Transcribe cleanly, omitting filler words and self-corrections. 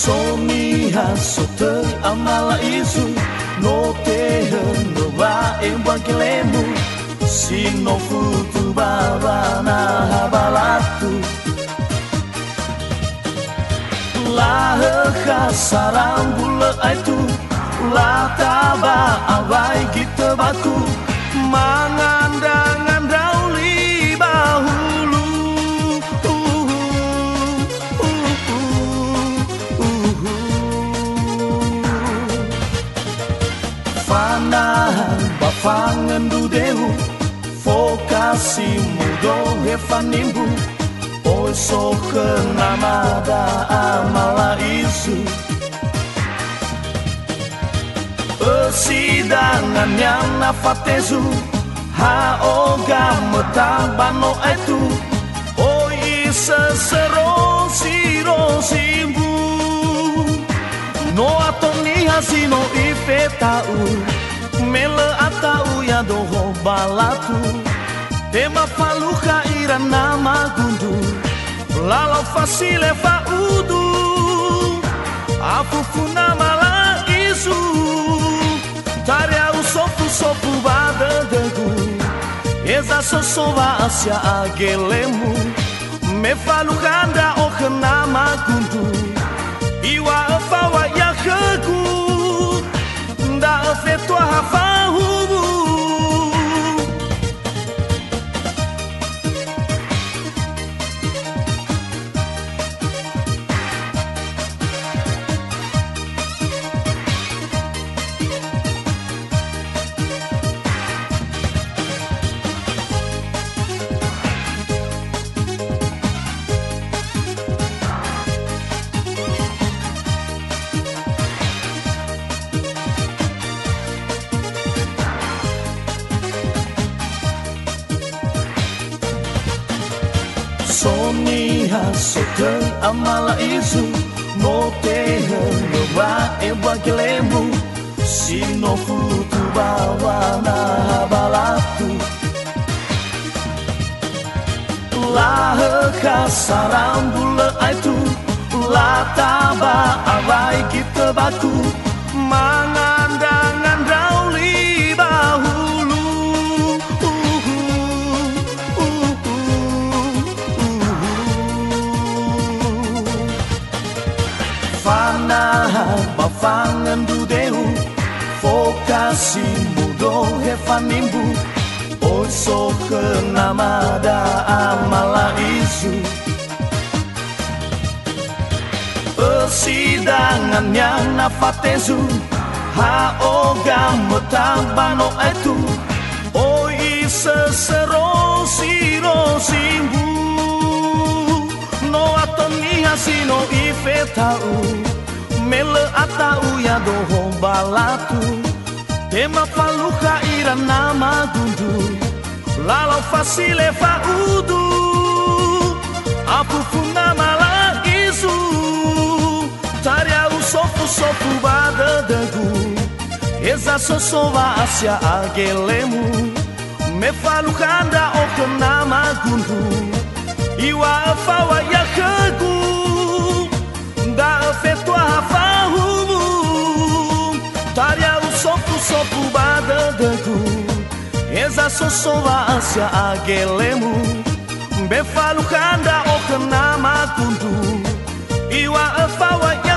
Soni hasote amala isu no tehe no va embangilemu sino futu baba na habalatu la khasaran bula itu la taba awai kita baku mangandang dauli bahulu fanahan bafangan dudehu fokasi mudo hefanimbu oi soke namada amala isu persidangan yang nafatezu haoga metabano itu oi sesero siro simbu no atoni hasino ifetau mele atau ya doho balatu tema faluka ira nama gundu lalau fasile faudu afufu nama la isu taria usofu sofu badadegu eza sosova asya agelemu me falukanda oke nama gundu iwa afawa ya khegu nda afetwa hafahubu Soni hasote amala isu no tehe no va embangilemu sino futu bawa na balatu la khasaran bula itu la taba awai kita baku mangandang dauli bahulu fanahan bafangan dudehu fokasi mudo hefanimbu oi soke namada amala isu persidangan yang nafatezu haoga metabano itu oi sesero siro simbu no atoni hasino ifetau mele atau ya doho balatu tema faluka ira nama gundu lalau fasile faudu apufu nama la isu taria usofu sofu badadegu eza sosova asya agelemu me falukanda oke nama gundu iwa afawa ya khegu nda afetwa hafahubu taria usofu sofu badadegu eza sosova asya agelemu me falukanda oke nama gundu iwa afawa ya